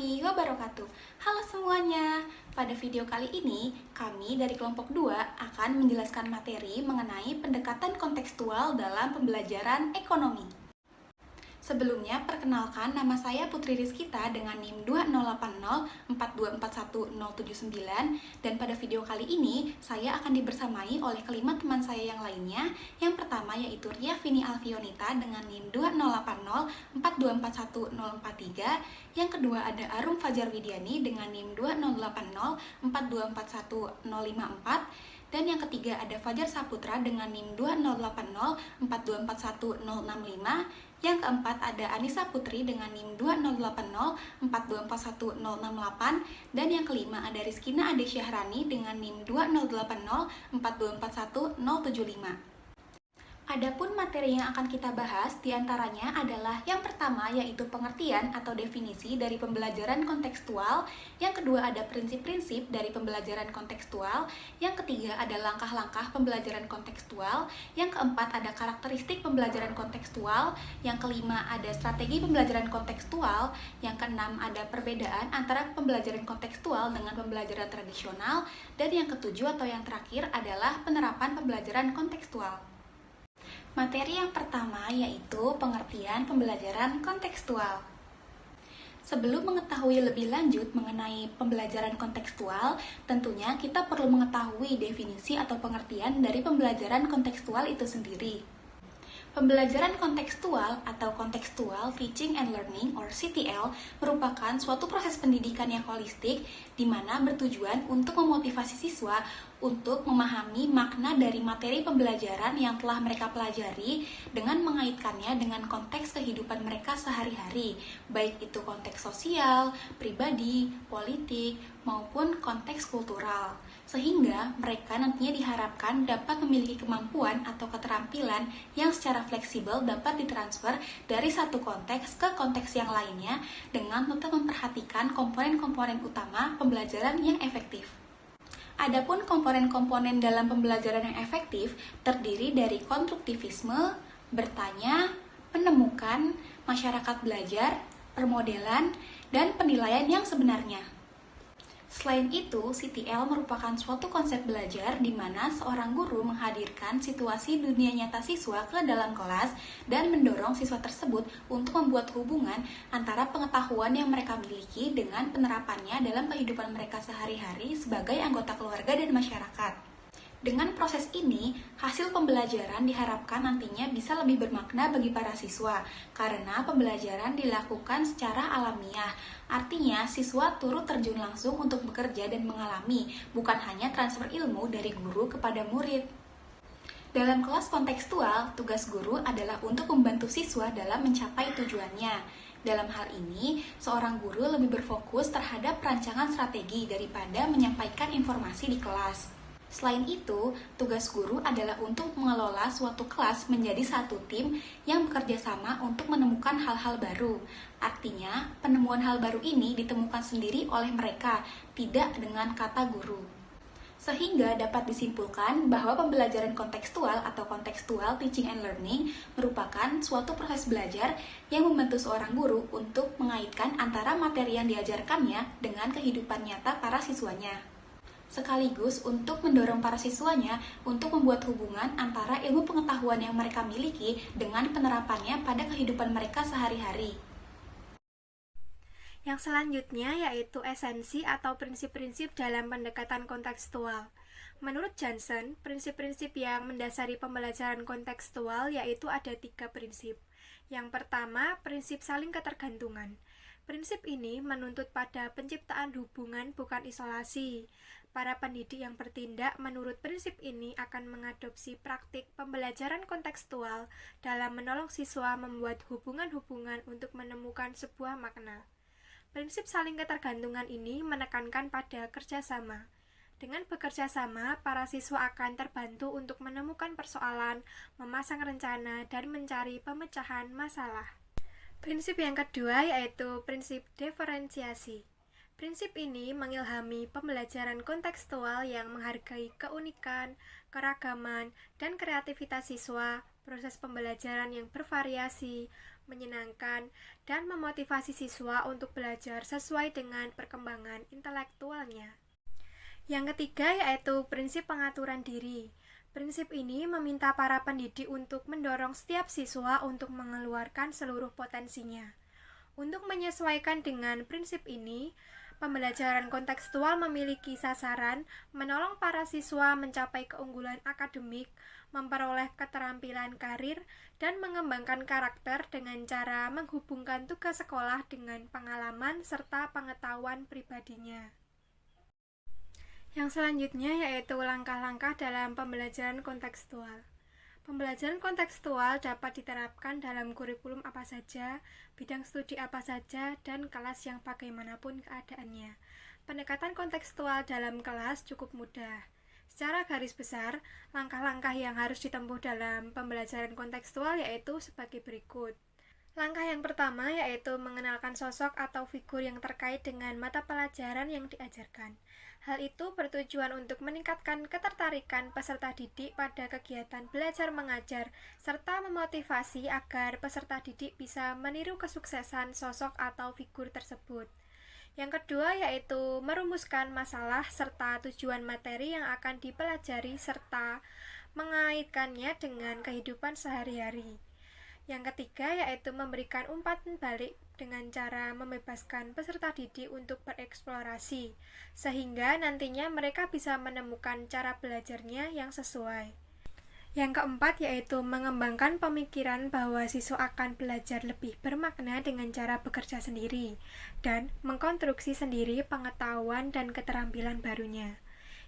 warahmatullahi wabarakatuh. Halo semuanya, pada video kali ini kami dari kelompok 2 akan menjelaskan materi mengenai pendekatan kontekstual dalam pembelajaran ekonomi. Sebelumnya, perkenalkan nama saya Putri Rizkita dengan NIM 208042410079 dan pada video kali ini saya akan dibersamai oleh kelima teman saya yang lainnya. Yang pertama yaitu Ria Vini Alfionita dengan NIM 208042410043. Yang kedua ada Arum Fajar Widiani dengan NIM 208042410054. Dan yang ketiga ada Fajar Saputra dengan NIM 208042410065. Yang keempat ada Anissa Putri dengan NIM 208042410068. Dan yang kelima ada Rizkina Ade Syahrani dengan NIM 208042410075. Adapun materi yang akan kita bahas diantaranya adalah yang pertama yaitu pengertian atau definisi dari pembelajaran kontekstual, yang kedua ada prinsip-prinsip dari pembelajaran kontekstual, yang ketiga ada langkah-langkah pembelajaran kontekstual, yang keempat ada karakteristik pembelajaran kontekstual, yang kelima ada strategi pembelajaran kontekstual, yang keenam ada perbedaan antara pembelajaran kontekstual dengan pembelajaran tradisional, dan yang ketujuh atau yang terakhir adalah penerapan pembelajaran kontekstual. Materi yang pertama yaitu pengertian pembelajaran kontekstual. Sebelum mengetahui lebih lanjut mengenai pembelajaran kontekstual, tentunya kita perlu mengetahui definisi atau pengertian dari pembelajaran kontekstual itu sendiri. Pembelajaran kontekstual atau Contextual Teaching and Learning or CTL merupakan suatu proses pendidikan yang holistik di mana bertujuan untuk memotivasi siswa untuk memahami makna dari materi pembelajaran yang telah mereka pelajari dengan mengaitkannya dengan konteks kehidupan mereka sehari-hari, baik itu konteks sosial, pribadi, politik, maupun konteks kultural. Sehingga mereka nantinya diharapkan dapat memiliki kemampuan atau keterampilan yang secara fleksibel dapat ditransfer dari satu konteks ke konteks yang lainnya dengan tetap memperhatikan komponen-komponen utama pembelajaran yang efektif. Adapun komponen-komponen dalam pembelajaran yang efektif terdiri dari konstruktivisme, bertanya, penemukan, masyarakat belajar, permodelan, dan penilaian yang sebenarnya. Selain itu, CTL merupakan suatu konsep belajar di mana seorang guru menghadirkan situasi dunia nyata siswa ke dalam kelas dan mendorong siswa tersebut untuk membuat hubungan antara pengetahuan yang mereka miliki dengan penerapannya dalam kehidupan mereka sehari-hari sebagai anggota keluarga dan masyarakat. Dengan proses ini, hasil pembelajaran diharapkan nantinya bisa lebih bermakna bagi para siswa, karena pembelajaran dilakukan secara alamiah. Artinya, siswa turut terjun langsung untuk bekerja dan mengalami, bukan hanya transfer ilmu dari guru kepada murid. Dalam kelas kontekstual, tugas guru adalah untuk membantu siswa dalam mencapai tujuannya. Dalam hal ini, seorang guru lebih berfokus terhadap perancangan strategi daripada menyampaikan informasi di kelas. Selain itu, tugas guru adalah untuk mengelola suatu kelas menjadi satu tim yang bekerja sama untuk menemukan hal-hal baru. Artinya, penemuan hal baru ini ditemukan sendiri oleh mereka, tidak dengan kata guru. Sehingga dapat disimpulkan bahwa pembelajaran kontekstual atau Contextual Teaching and Learning merupakan suatu proses belajar yang membantu seorang guru untuk mengaitkan antara materi yang diajarkannya dengan kehidupan nyata para siswanya, sekaligus untuk mendorong para siswanya untuk membuat hubungan antara ilmu pengetahuan yang mereka miliki dengan penerapannya pada kehidupan mereka sehari-hari. Yang selanjutnya yaitu esensi atau prinsip-prinsip dalam pendekatan kontekstual. Menurut Johnson, prinsip-prinsip yang mendasari pembelajaran kontekstual yaitu ada 3 prinsip. Yang pertama, prinsip saling ketergantungan. Prinsip ini menuntut pada penciptaan hubungan bukan isolasi. Para pendidik yang bertindak menurut prinsip ini akan mengadopsi praktik pembelajaran kontekstual dalam menolong siswa membuat hubungan-hubungan untuk menemukan sebuah makna. Prinsip saling ketergantungan ini menekankan pada kerjasama. Dengan bekerja sama, para siswa akan terbantu untuk menemukan persoalan, memasang rencana, dan mencari pemecahan masalah. Prinsip yang kedua yaitu prinsip diferensiasi. Prinsip ini mengilhami pembelajaran kontekstual yang menghargai keunikan, keragaman, dan kreativitas siswa, proses pembelajaran yang bervariasi, menyenangkan, dan memotivasi siswa untuk belajar sesuai dengan perkembangan intelektualnya. Yang ketiga yaitu prinsip pengaturan diri. Prinsip ini meminta para pendidik untuk mendorong setiap siswa untuk mengeluarkan seluruh potensinya. Untuk menyesuaikan dengan prinsip ini, pembelajaran kontekstual memiliki sasaran menolong para siswa mencapai keunggulan akademik, memperoleh keterampilan karir, dan mengembangkan karakter dengan cara menghubungkan tugas sekolah dengan pengalaman serta pengetahuan pribadinya. Yang selanjutnya yaitu langkah-langkah dalam pembelajaran kontekstual. Pembelajaran kontekstual dapat diterapkan dalam kurikulum apa saja, bidang studi apa saja, dan kelas yang bagaimanapun keadaannya. Pendekatan kontekstual dalam kelas cukup mudah. Secara garis besar, langkah-langkah yang harus ditempuh dalam pembelajaran kontekstual yaitu sebagai berikut. Langkah yang pertama yaitu mengenalkan sosok atau figur yang terkait dengan mata pelajaran yang diajarkan. Hal itu bertujuan untuk meningkatkan ketertarikan peserta didik pada kegiatan belajar mengajar, serta memotivasi agar peserta didik bisa meniru kesuksesan sosok atau figur tersebut. Yang kedua yaitu merumuskan masalah serta tujuan materi yang akan dipelajari serta mengaitkannya dengan kehidupan sehari-hari. Yang ketiga yaitu memberikan umpan balik dengan cara membebaskan peserta didik untuk bereksplorasi, sehingga nantinya mereka bisa menemukan cara belajarnya yang sesuai. Yang keempat yaitu mengembangkan pemikiran bahwa siswa akan belajar lebih bermakna dengan cara bekerja sendiri, dan mengkonstruksi sendiri pengetahuan dan keterampilan barunya.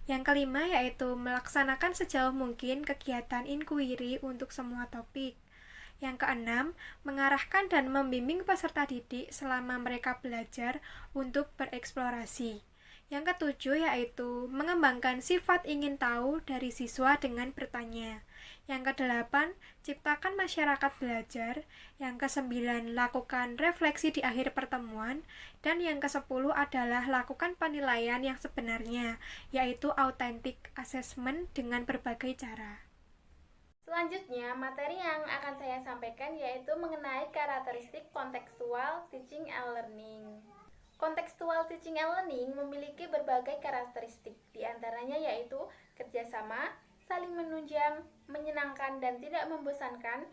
Yang kelima yaitu melaksanakan sejauh mungkin kegiatan inquiry untuk semua topik. Yang keenam, mengarahkan dan membimbing peserta didik selama mereka belajar untuk bereksplorasi. Yang ketujuh yaitu mengembangkan sifat ingin tahu dari siswa dengan bertanya. Yang kedelapan, ciptakan masyarakat belajar. Yang kesembilan, lakukan refleksi di akhir pertemuan. Dan yang kesepuluh adalah lakukan penilaian yang sebenarnya, yaitu authentic assessment dengan berbagai cara. Selanjutnya, materi yang akan saya sampaikan yaitu mengenai karakteristik kontekstual teaching and learning. Kontekstual teaching and learning memiliki berbagai karakteristik, diantaranya yaitu kerjasama, saling menunjang, menyenangkan dan tidak membosankan,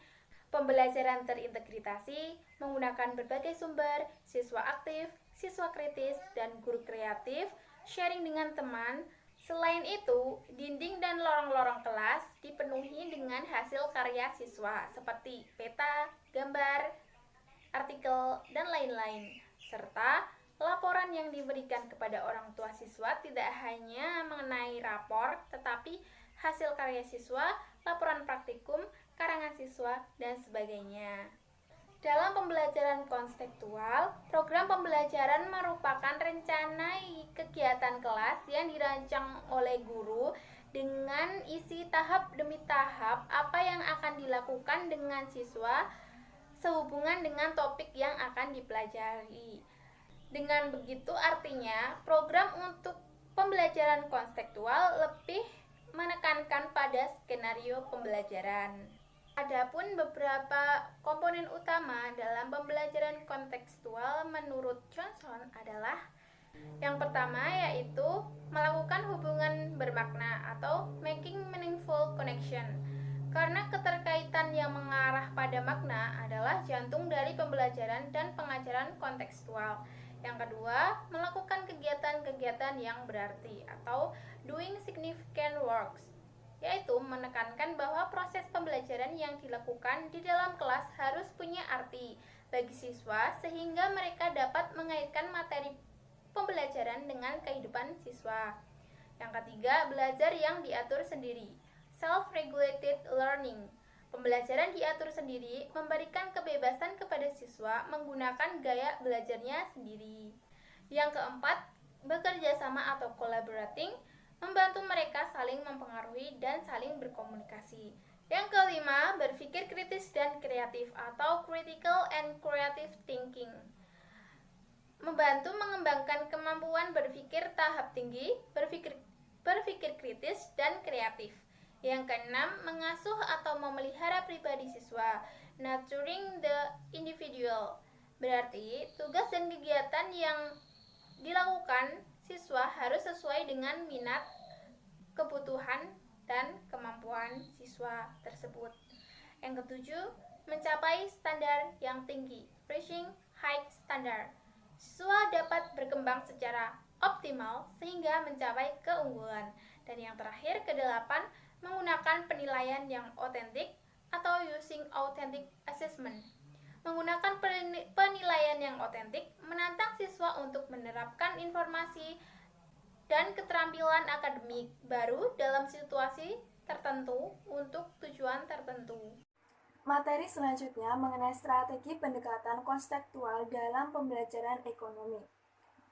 pembelajaran terintegrasi, menggunakan berbagai sumber, siswa aktif, siswa kritis, dan guru kreatif, sharing dengan teman. Selain itu, dinding dan lorong-lorong kelas dipenuhi dengan hasil karya siswa seperti peta, gambar, artikel, dan lain-lain. Serta laporan yang diberikan kepada orang tua siswa tidak hanya mengenai rapor, tetapi hasil karya siswa, laporan praktikum, karangan siswa, dan sebagainya. Dalam pembelajaran konseptual, program pembelajaran merupakan rencana kegiatan kelas yang dirancang oleh guru dengan isi tahap demi tahap apa yang akan dilakukan dengan siswa sehubungan dengan topik yang akan dipelajari. Dengan begitu artinya, program untuk pembelajaran konseptual lebih menekankan pada skenario pembelajaran. Adapun beberapa komponen utama dalam pembelajaran kontekstual menurut Johnson adalah yang pertama yaitu melakukan hubungan bermakna atau making meaningful connection. Karena keterkaitan yang mengarah pada makna adalah jantung dari pembelajaran dan pengajaran kontekstual. Yang kedua, melakukan kegiatan-kegiatan yang berarti atau doing significant works, yaitu menekankan bahwa proses pembelajaran yang dilakukan di dalam kelas harus punya arti bagi siswa sehingga mereka dapat mengaitkan materi pembelajaran dengan kehidupan siswa. Yang ketiga, belajar yang diatur sendiri, self-regulated learning. Pembelajaran diatur sendiri memberikan kebebasan kepada siswa menggunakan gaya belajarnya sendiri. Yang keempat, bekerja sama atau collaborating, membantu mereka saling mempengaruhi dan saling berkomunikasi. Yang kelima, berpikir kritis dan kreatif atau critical and creative thinking. membantu mengembangkan kemampuan berpikir tahap tinggi, berpikir kritis, dan kreatif. Yang keenam, mengasuh atau memelihara pribadi siswa, nurturing the individual. Berarti, tugas dan kegiatan yang dilakukan siswa harus sesuai dengan minat, kebutuhan, dan kemampuan siswa tersebut. Yang ketujuh, mencapai standar yang tinggi, reaching high standard. Siswa dapat berkembang secara optimal sehingga mencapai keunggulan. Dan yang terakhir, kedelapan, menggunakan penilaian yang otentik atau using authentic assessment. Menggunakan penilaian yang otentik menantang siswa untuk menerapkan informasi dan keterampilan akademik baru dalam situasi tertentu untuk tujuan tertentu. Materi selanjutnya mengenai strategi pendekatan konseptual dalam pembelajaran ekonomi.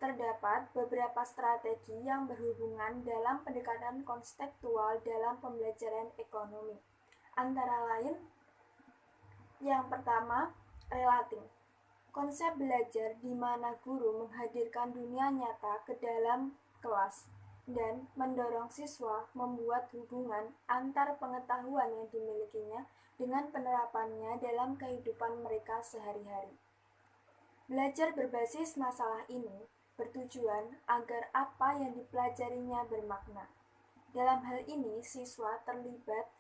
Terdapat beberapa strategi yang berhubungan dalam pendekatan konseptual dalam pembelajaran ekonomi. Antara lain, yang pertama, relating. Konsep belajar di mana guru menghadirkan dunia nyata ke dalam kelas dan mendorong siswa membuat hubungan antar pengetahuan yang dimilikinya dengan penerapannya dalam kehidupan mereka sehari-hari. Belajar berbasis masalah ini bertujuan agar apa yang dipelajarinya bermakna. Dalam hal ini, siswa terlibat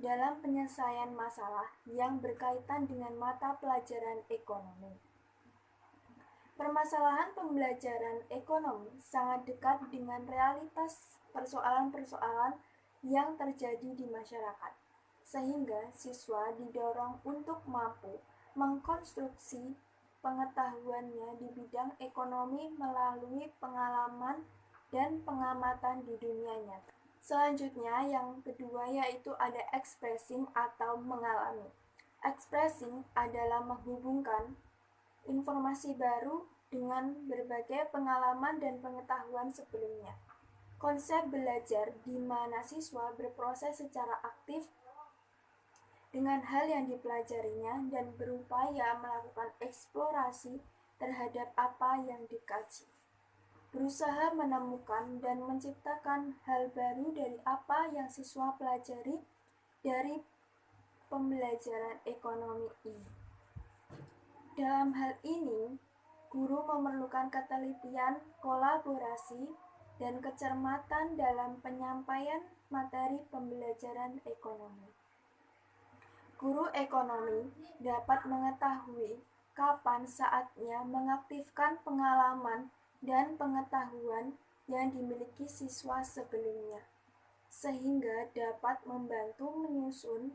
dalam penyelesaian masalah yang berkaitan dengan mata pelajaran ekonomi. Permasalahan pembelajaran ekonomi sangat dekat dengan realitas persoalan-persoalan yang terjadi di masyarakat, sehingga siswa didorong untuk mampu mengkonstruksi pengetahuannya di bidang ekonomi melalui pengalaman dan pengamatan di dunia nyata. Selanjutnya, yang kedua yaitu ada expressing atau mengalami. Expressing adalah menghubungkan informasi baru dengan berbagai pengalaman dan pengetahuan sebelumnya. Konsep belajar di mana siswa berproses secara aktif dengan hal yang dipelajarinya dan berupaya melakukan eksplorasi terhadap apa yang dikaji. Berusaha menemukan dan menciptakan hal baru dari apa yang siswa pelajari dari pembelajaran ekonomi ini. Dalam hal ini, guru memerlukan ketelitian, kolaborasi, dan kecermatan dalam penyampaian materi pembelajaran ekonomi. Guru ekonomi dapat mengetahui kapan saatnya mengaktifkan pengalaman dan pengetahuan yang dimiliki siswa sebelumnya, sehingga dapat membantu menyusun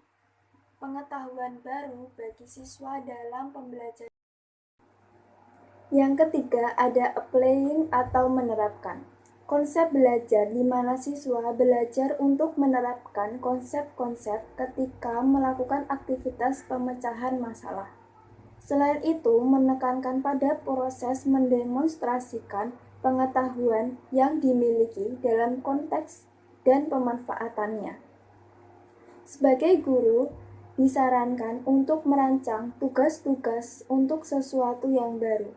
pengetahuan baru bagi siswa dalam pembelajaran. Yang ketiga ada applying atau menerapkan. Konsep belajar di mana siswa belajar untuk menerapkan konsep-konsep ketika melakukan aktivitas pemecahan masalah. Selain itu, menekankan pada proses mendemonstrasikan pengetahuan yang dimiliki dalam konteks dan pemanfaatannya. Sebagai guru, disarankan untuk merancang tugas-tugas untuk sesuatu yang baru,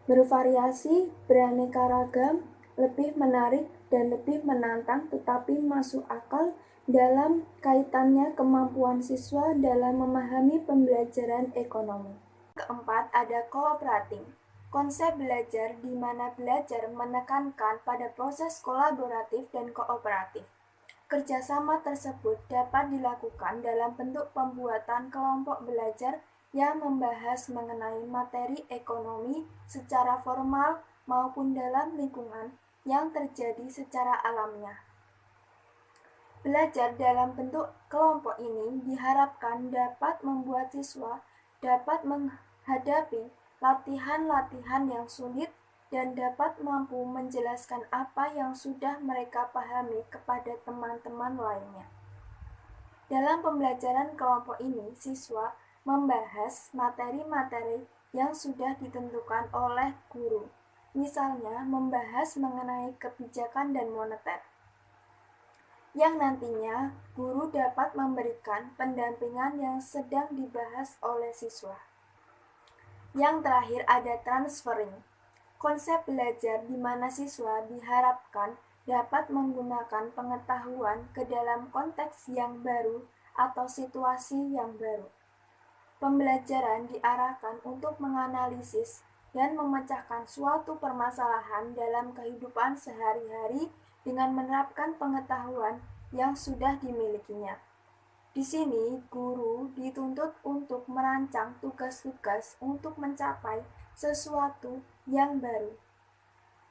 bervariasi, beraneka ragam, lebih menarik dan lebih menantang tetapi masuk akal dalam kaitannya kemampuan siswa dalam memahami pembelajaran ekonomi. Keempat, ada cooperating. Konsep belajar di mana belajar menekankan pada proses kolaboratif dan kooperatif. Kerjasama tersebut dapat dilakukan dalam bentuk pembuatan kelompok belajar yang membahas mengenai materi ekonomi secara formal maupun dalam lingkungan yang terjadi secara alamiah. Belajar dalam bentuk kelompok ini diharapkan dapat membuat siswa dapat menghadapi latihan-latihan yang sulit dan dapat mampu menjelaskan apa yang sudah mereka pahami kepada teman-teman lainnya. Dalam pembelajaran kelompok ini, siswa membahas materi-materi yang sudah ditentukan oleh guru, misalnya membahas mengenai kebijakan dan moneter, yang nantinya guru dapat memberikan pendampingan yang sedang dibahas oleh siswa. Yang terakhir ada transferring. Konsep belajar di mana siswa diharapkan dapat menggunakan pengetahuan ke dalam konteks yang baru atau situasi yang baru. Pembelajaran diarahkan untuk menganalisis dan memecahkan suatu permasalahan dalam kehidupan sehari-hari dengan menerapkan pengetahuan yang sudah dimilikinya. Di sini, guru dituntut untuk merancang tugas-tugas untuk mencapai sesuatu yang baru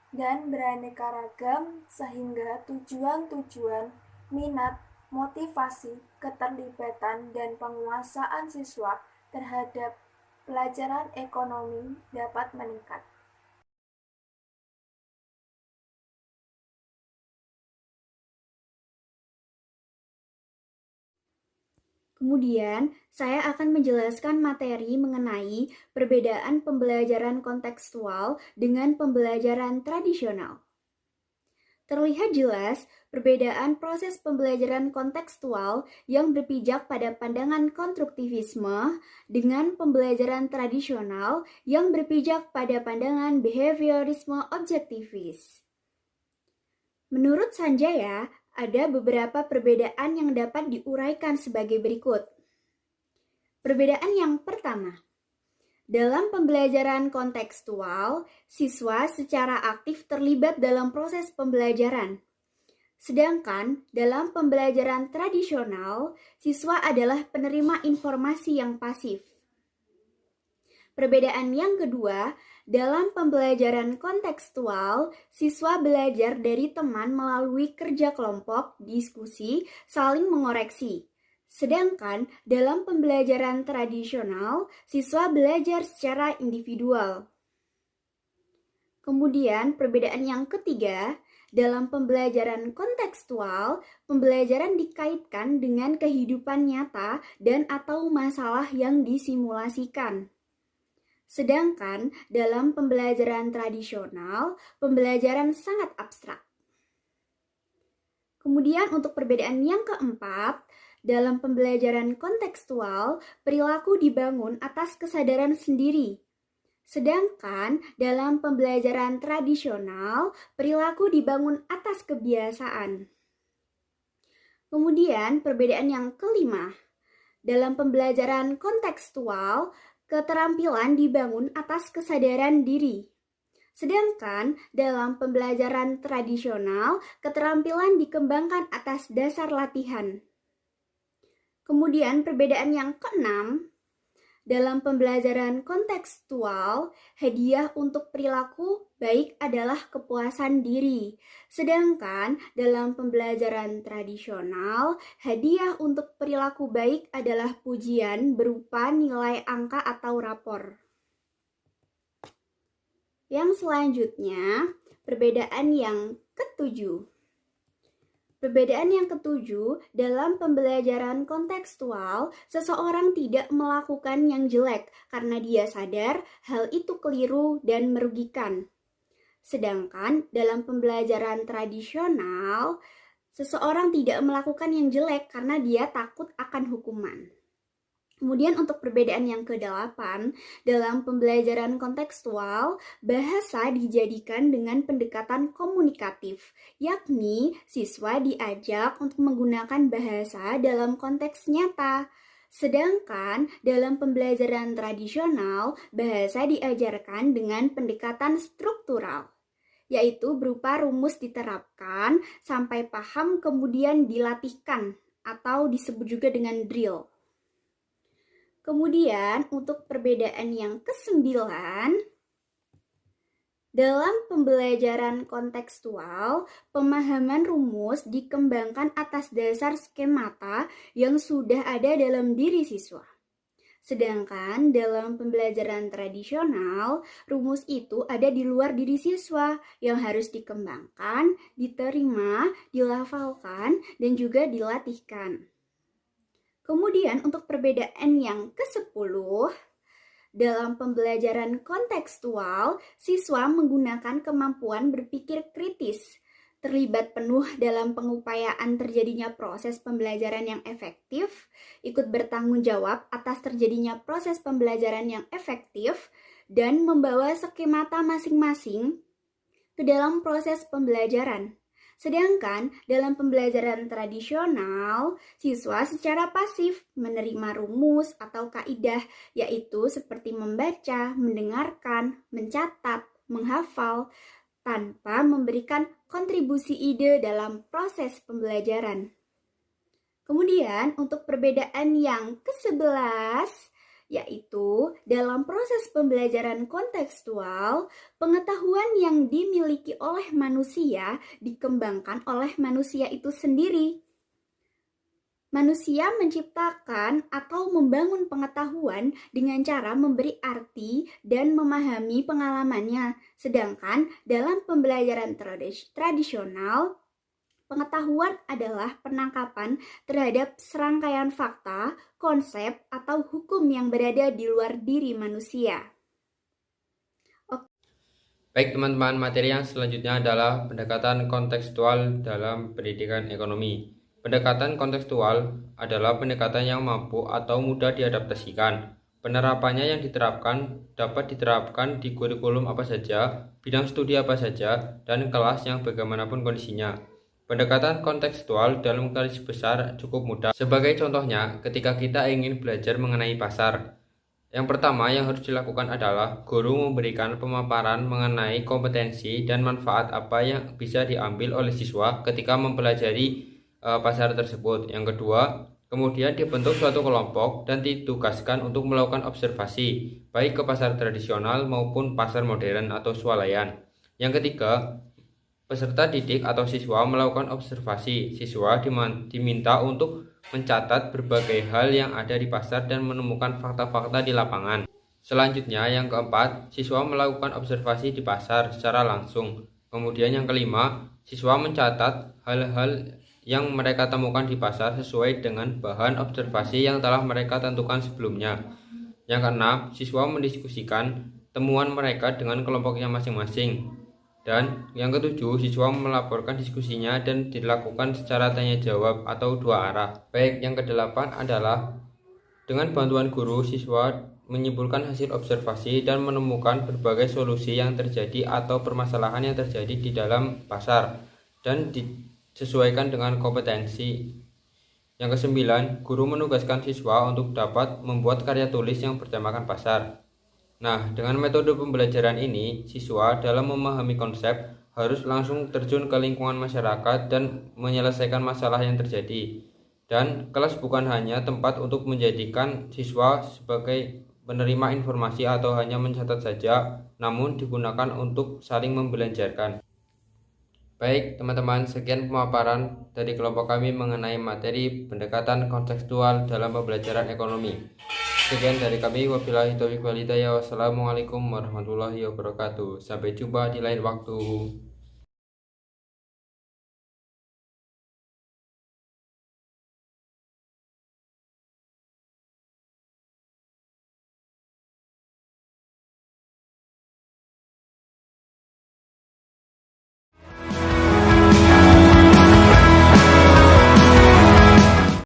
dan beraneka ragam sehingga tujuan-tujuan, minat, motivasi, keterlibatan, dan penguasaan siswa terhadap pelajaran ekonomi dapat meningkat. Kemudian, saya akan menjelaskan materi mengenai perbedaan pembelajaran kontekstual dengan pembelajaran tradisional. Terlihat jelas perbedaan proses pembelajaran kontekstual yang berpijak pada pandangan konstruktivisme dengan pembelajaran tradisional yang berpijak pada pandangan behaviorisme objektivis. Menurut Sanjaya, ada beberapa perbedaan yang dapat diuraikan sebagai berikut. Perbedaan yang pertama, dalam pembelajaran kontekstual, siswa secara aktif terlibat dalam proses pembelajaran. Sedangkan dalam pembelajaran tradisional, siswa adalah penerima informasi yang pasif. Perbedaan yang kedua, dalam pembelajaran kontekstual, siswa belajar dari teman melalui kerja kelompok, diskusi, saling mengoreksi. Sedangkan dalam pembelajaran tradisional, siswa belajar secara individual. Kemudian perbedaan yang ketiga, dalam pembelajaran kontekstual, pembelajaran dikaitkan dengan kehidupan nyata dan atau masalah yang disimulasikan. Sedangkan dalam pembelajaran tradisional, pembelajaran sangat abstrak. Kemudian untuk perbedaan yang keempat, dalam pembelajaran kontekstual, perilaku dibangun atas kesadaran sendiri. Sedangkan dalam pembelajaran tradisional, perilaku dibangun atas kebiasaan. Kemudian perbedaan yang kelima, dalam pembelajaran kontekstual, keterampilan dibangun atas kesadaran diri. Sedangkan dalam pembelajaran tradisional, keterampilan dikembangkan atas dasar latihan. Kemudian perbedaan yang keenam, dalam pembelajaran kontekstual, hadiah untuk perilaku baik adalah kepuasan diri. Sedangkan dalam pembelajaran tradisional, hadiah untuk perilaku baik adalah pujian berupa nilai angka atau rapor. Yang selanjutnya, perbedaan yang ketujuh. Perbedaan yang ketujuh, dalam pembelajaran kontekstual, seseorang tidak melakukan yang jelek karena dia sadar hal itu keliru dan merugikan. Sedangkan dalam pembelajaran tradisional, seseorang tidak melakukan yang jelek karena dia takut akan hukuman. Kemudian untuk perbedaan yang ke-8, dalam pembelajaran kontekstual, bahasa dijadikan dengan pendekatan komunikatif, yakni siswa diajak untuk menggunakan bahasa dalam konteks nyata. Sedangkan dalam pembelajaran tradisional, bahasa diajarkan dengan pendekatan struktural, yaitu berupa rumus diterapkan sampai paham kemudian dilatihkan atau disebut juga dengan drill. Kemudian untuk perbedaan yang ke-9, dalam pembelajaran kontekstual, pemahaman rumus dikembangkan atas dasar skemata yang sudah ada dalam diri siswa. Sedangkan dalam pembelajaran tradisional, rumus itu ada di luar diri siswa yang harus dikembangkan, diterima, dilafalkan, dan juga dilatihkan. Kemudian untuk perbedaan yang ke-10, dalam pembelajaran kontekstual, siswa menggunakan kemampuan berpikir kritis, terlibat penuh dalam pengupayaan terjadinya proses pembelajaran yang efektif, ikut bertanggung jawab atas terjadinya proses pembelajaran yang efektif, dan membawa skemata masing-masing ke dalam proses pembelajaran. Sedangkan dalam pembelajaran tradisional, siswa secara pasif menerima rumus atau kaidah, yaitu seperti membaca, mendengarkan, mencatat, menghafal, tanpa memberikan kontribusi ide dalam proses pembelajaran. Kemudian untuk perbedaan yang ke-11, yaitu dalam proses pembelajaran kontekstual, pengetahuan yang dimiliki oleh manusia dikembangkan oleh manusia itu sendiri. Manusia menciptakan atau membangun pengetahuan dengan cara memberi arti dan memahami pengalamannya. Sedangkan dalam pembelajaran tradisional, pengetahuan adalah penangkapan terhadap serangkaian fakta, konsep, atau hukum yang berada di luar diri manusia. Baik teman-teman, materi yang selanjutnya adalah pendekatan kontekstual dalam pendidikan ekonomi. Pendekatan kontekstual adalah pendekatan yang mampu atau mudah diadaptasikan. Penerapannya yang dapat diterapkan di kurikulum apa saja, bidang studi apa saja, dan kelas yang bagaimanapun kondisinya. Pendekatan kontekstual dalam garis besar cukup mudah. Sebagai contohnya, ketika kita ingin belajar mengenai pasar, yang pertama yang harus dilakukan adalah guru memberikan pemaparan mengenai kompetensi dan manfaat apa yang bisa diambil oleh siswa ketika mempelajari pasar tersebut. Yang kedua, kemudian dibentuk suatu kelompok dan ditugaskan untuk melakukan observasi, baik ke pasar tradisional maupun pasar modern atau swalayan. Yang ketiga, peserta didik atau siswa melakukan observasi. Siswa diminta untuk mencatat berbagai hal yang ada di pasar dan menemukan fakta-fakta di lapangan. Selanjutnya, yang keempat, siswa melakukan observasi di pasar secara langsung. Kemudian yang kelima, siswa mencatat hal-hal yang mereka temukan di pasar sesuai dengan bahan observasi yang telah mereka tentukan sebelumnya. Yang keenam, siswa mendiskusikan temuan mereka dengan kelompoknya masing-masing. Dan yang ketujuh, siswa melaporkan diskusinya dan dilakukan secara tanya jawab atau dua arah. Baik, yang kedelapan adalah dengan bantuan guru, siswa menyimpulkan hasil observasi dan menemukan berbagai solusi yang terjadi atau permasalahan yang terjadi di dalam pasar dan disesuaikan dengan kompetensi. Yang kesembilan, guru menugaskan siswa untuk dapat membuat karya tulis yang bertemakan pasar. Nah, dengan metode pembelajaran ini, siswa dalam memahami konsep harus langsung terjun ke lingkungan masyarakat dan menyelesaikan masalah yang terjadi. Dan kelas bukan hanya tempat untuk menjadikan siswa sebagai penerima informasi atau hanya mencatat saja, namun digunakan untuk saling membelajarkan. Baik teman-teman, sekian pemaparan dari kelompok kami mengenai materi pendekatan kontekstual dalam pembelajaran ekonomi. Sekian dari kami, wabillahi taufiq wal hidayah. Wassalamualaikum warahmatullahi wabarakatuh. Sampai jumpa di lain waktu.